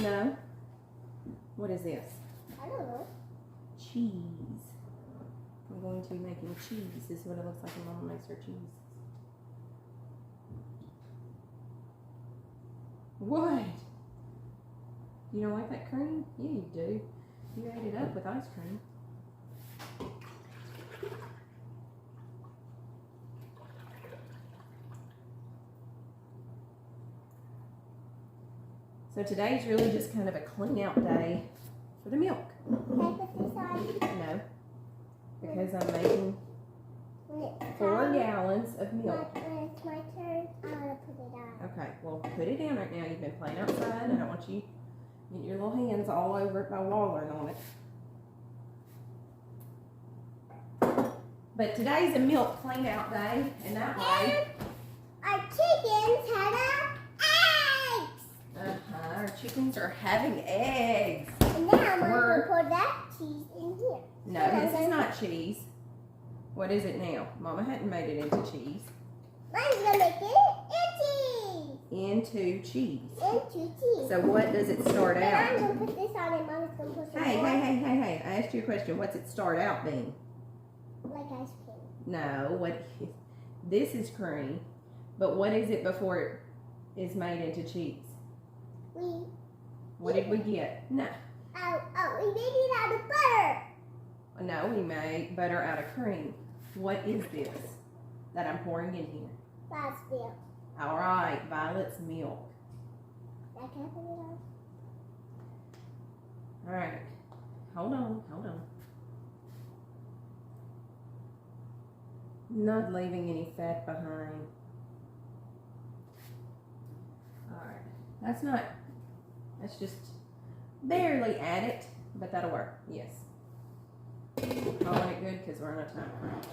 No? What is this? I don't know. Cheese. I'm going to be making cheese. This is what it looks like when Mama makes her cheese. What? You don't like that cream? Yeah, you do. You ate it up with ice cream. So today's really just kind of a clean out day for the milk. Can I put this on? No, because I'm making 4 gallons of milk. When it's my turn, I'm going to put it on. Okay, well put it down right now. You've been playing outside. I don't want you get your little hands all over it by wallering on it. But today's a milk clean out day, and that way our chickens had eggs. our chickens are having eggs. And now I'm going to put that cheese in here. No, this is not cheese. What is it now? Mama hadn't made it into cheese. Mine's going to make it Into cheese. into cheese. So what does it start Then out? I'm going to put this on and Mama's going to put some more. Hey. I asked you a question. What's it start out being? Like ice cream. No, this is cream. But what is it before it is made into cheese? What did we get? No. We made it out of butter. No, we made butter out of cream. What is this that I'm pouring in here? That's milk. All right, Violet's milk. Can I put it on? All right, hold on. Not leaving any fat behind. All right, that's just barely at it, but that'll work, yes. I want it good because we're on a time crunch.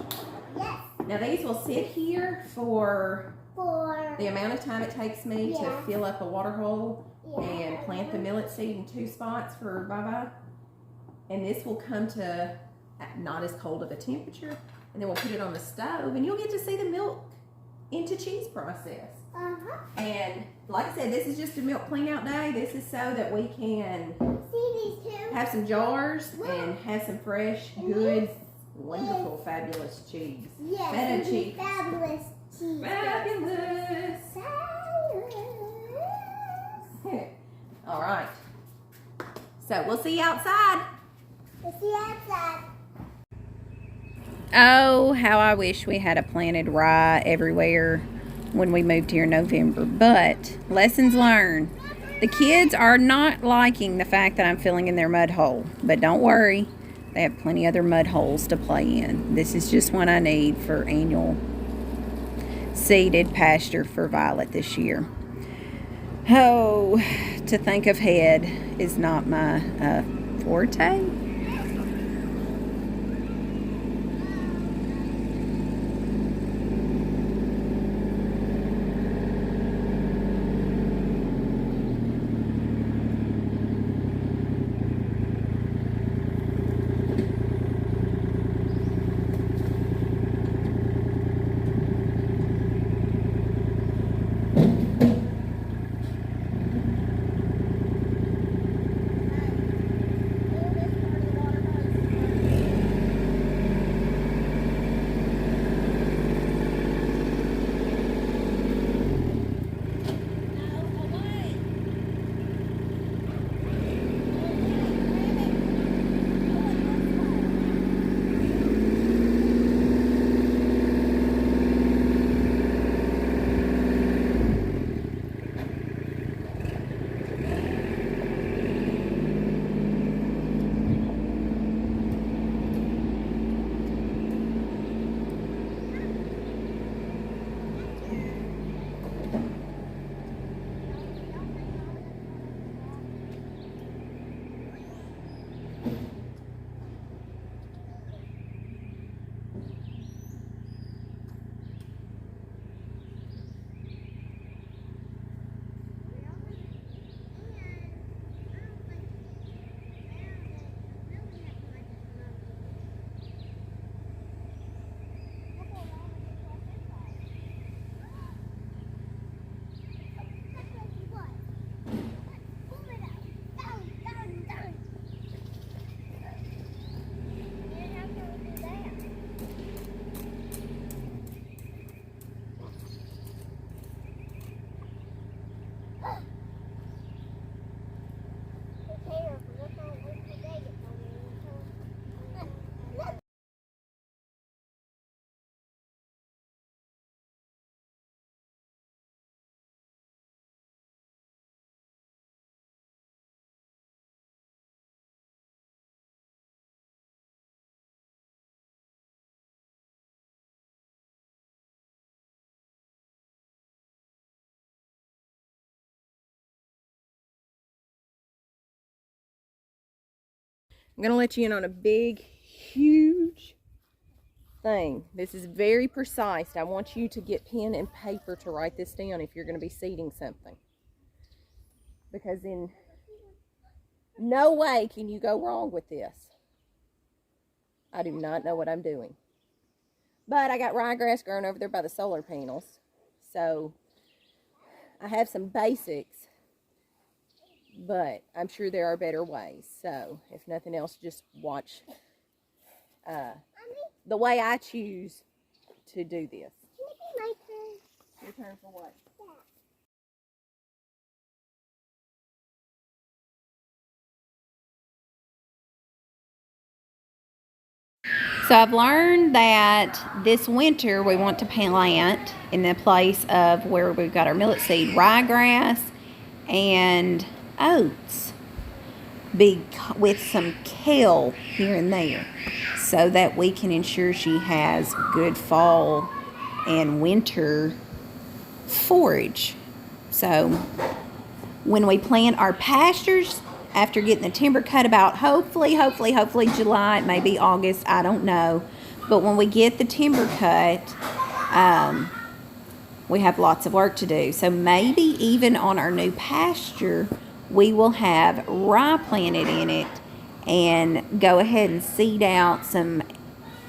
Yes. Now these will sit here for the amount of time it takes me to fill up a water hole and plant the millet seed in 2 spots for Bye-Bye. And this will come to not as cold of a temperature. And then we'll put it on the stove and you'll get to see the milk into cheese process. And like I said, this is just a milk clean out day. This is so that we can see these two? Have some jars and have some fresh, good, wonderful, fabulous cheese. Yes, Feta cheese. Fabulous cheese. Fabulous. All right. So we'll see you outside. We'll see you outside. Oh, how I wish we had a planted rye everywhere when we moved here in November. But lessons learned. The kids are not liking the fact that I'm filling in their mud hole. But don't worry. They have plenty other mud holes to play in. This is just one I need for annual seeded pasture for Violet this year. Oh, to think of head is not my forte. I'm going to let you in on a big, huge thing. This is very precise. I want you to get pen and paper to write this down if you're going to be seeding something. Because in no way can you go wrong with this. I do not know what I'm doing. But I got ryegrass growing over there by the solar panels. So I have some basics. But I'm sure there are better ways. So if nothing else, just watch the way I choose to do this. My turn. Your turn for what? So I've learned that this winter we want to plant in the place of where we've got our millet seed, ryegrass and oats, with some kale here and there, so that we can ensure she has good fall and winter forage. So when we plant our pastures, after getting the timber cut about hopefully July, it may be August, I don't know. But when we get the timber cut, we have lots of work to do. So maybe even on our new pasture, we will have rye planted in it and go ahead and seed out some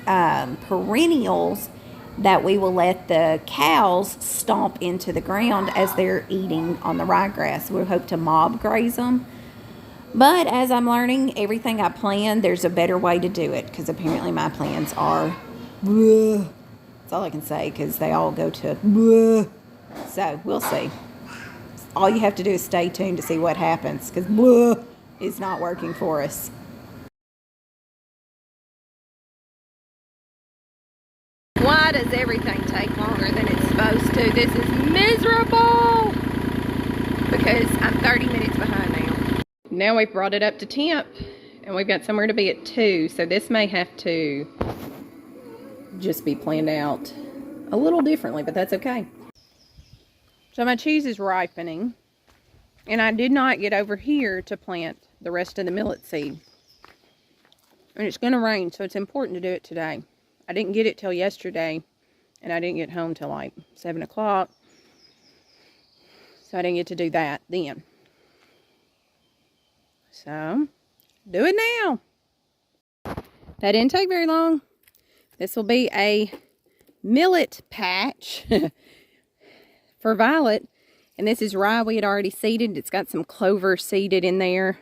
perennials that we will let the cows stomp into the ground as they're eating on the ryegrass. We hope to mob graze them. But as I'm learning everything I plan, there's a better way to do it, because apparently my plans are bleh. That's all I can say, because they all go to bleh. So we'll see. All you have to do is stay tuned to see what happens, because bleh is not working for us. Why does everything take longer than it's supposed to? This is miserable, because I'm 30 minutes behind now. Now we've brought it up to temp, and we've got somewhere to be at 2, so this may have to just be planned out a little differently, but that's okay. So my cheese is ripening, and I did not get over here to plant the rest of the millet seed. And it's going to rain, so it's important to do it today. I didn't get it till yesterday, and I didn't get home till like 7 o'clock, so I didn't get to do that then. So, do it now. That didn't take very long. This will be a millet patch for Violet. And this is rye we had already seeded. It's got some clover seeded in there.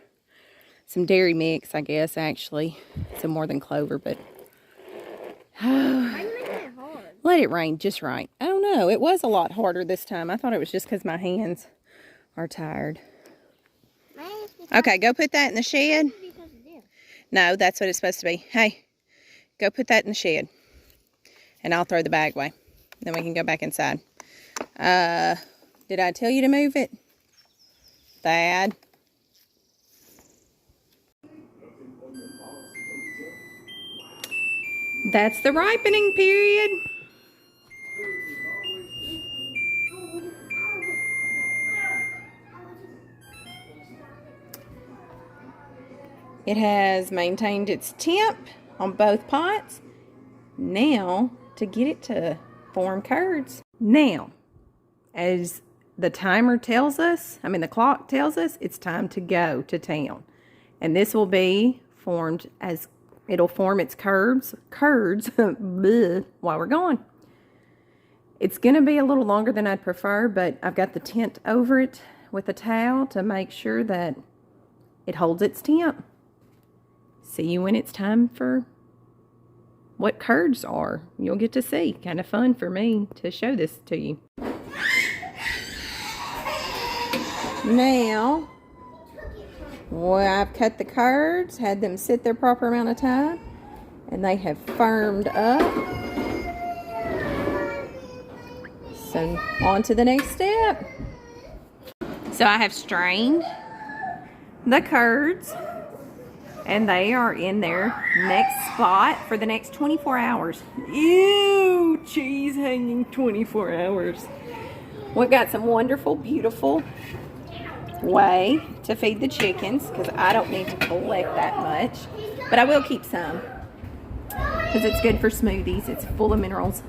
Some dairy mix, I guess, actually. Some more than clover, but... let it rain just right. I don't know. It was a lot harder this time. I thought it was just because my hands are tired. Okay, go put that in the shed. No, that's what it's supposed to be. Hey, go put that in the shed. And I'll throw the bag away. Then we can go back inside. Did I tell you to move it? Thad. That's the ripening period. It has maintained its temp on both pots. Now, to get it to form curds. Now, as the timer tells us, the clock tells us, it's time to go to town. And this will be formed as, it'll form its curds bleh, while we're gone. It's going to be a little longer than I'd prefer, but I've got the tent over it with a towel to make sure that it holds its temp. See you when it's time for what curds are. You'll get to see. Kind of fun for me to show this to you. Now, well, I've cut the curds, had them sit their proper amount of time, and they have firmed up. So, on to the next step. So, I have strained the curds, and they are in their next spot for the next 24 hours. Ew, cheese hanging 24 hours. We've got some wonderful, beautiful whey to feed the chickens, because I don't need to collect that much. But I will keep some because it's good for smoothies. It's full of minerals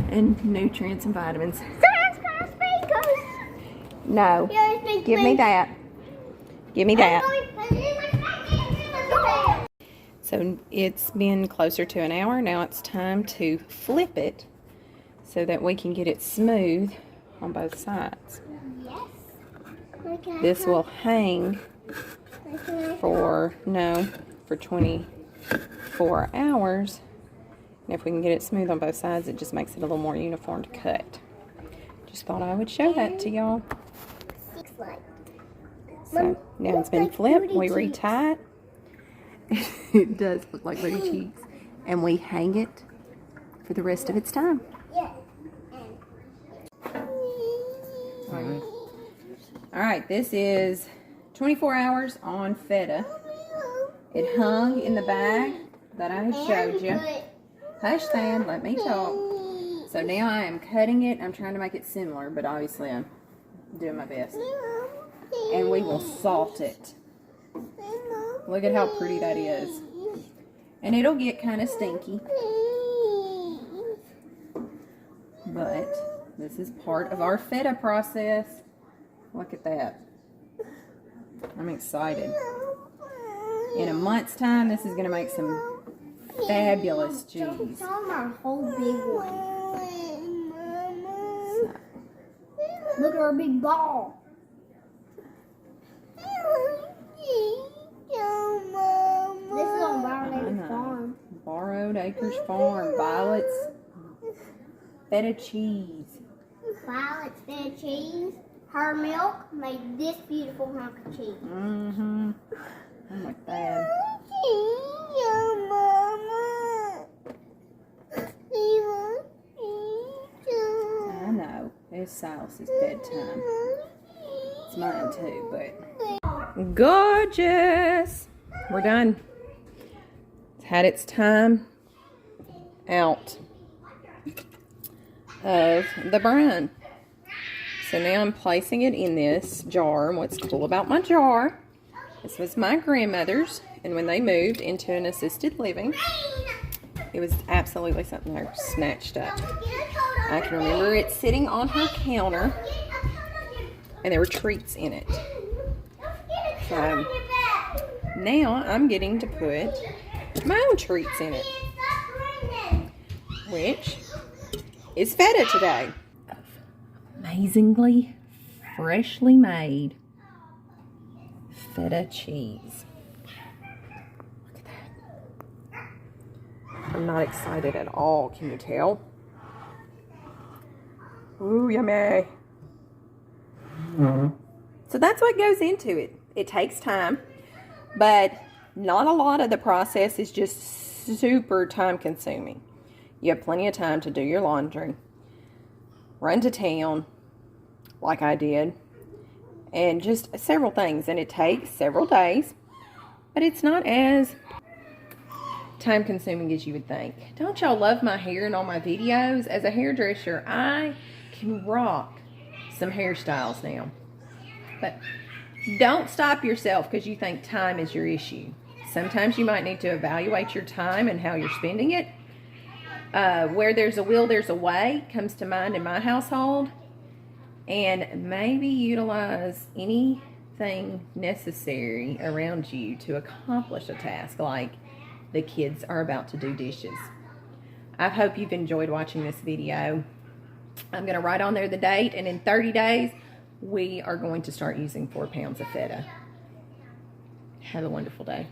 and nutrients and vitamins. No. Give me that. Give me that. So it's been closer to an hour. Now it's time to flip it so that we can get it smooth on both sides. This will hang for 24 hours. And if we can get it smooth on both sides, it just makes it a little more uniform to cut. Just thought I would show that to y'all. So now it's been flipped. We retie it. It does look like booty cheeks. And we hang it for the rest of its time. Alright, this is 24 hours on feta. It hung in the bag that I had showed you. Hush, Stan, let me talk. So now I am cutting it. I'm trying to make it similar, but obviously I'm doing my best. And we will salt it. Look at how pretty that is. And it'll get kind of stinky. But this is part of our feta process. Look at that. I'm excited. In a month's time, this is going to make some fabulous cheese. It's on our whole big one. Look at our big ball. This is on Borrowed Acres Farm. Borrowed Acres Farm. Violet's feta cheese. Violet's feta cheese. Her milk made this beautiful hunk of cheese. Mm-hmm. Oh my God. I know. It's Silas's bedtime. It's mine too, but gorgeous. We're done. It's had its time out of the brine. So now I'm placing it in this jar. And what's cool about my jar, this was my grandmother's, and when they moved into an assisted living, it was absolutely something I snatched up. I can remember it sitting on her counter, and there were treats in it. So now I'm getting to put my own treats in it, which is feta today. Amazingly freshly made feta cheese. Look at that. I'm not excited at all, can you tell? Ooh, yummy. So that's what goes into it. It takes time, but not a lot of the process is just super time consuming. You have plenty of time to do your laundry, run to town, like I did, and just several things. And it takes several days, but it's not as time consuming as you would think. Don't y'all love my hair and all my videos? As a hairdresser, I can rock some hairstyles now. But don't stop yourself because you think time is your issue. Sometimes you might need to evaluate your time and how you're spending it. Where there's a will, there's a way comes to mind in my household. And maybe utilize anything necessary around you to accomplish a task, like the kids are about to do dishes. I hope you've enjoyed watching this video. I'm going to write on there the date, and in 30 days, we are going to start using 4 pounds of feta. Have a wonderful day.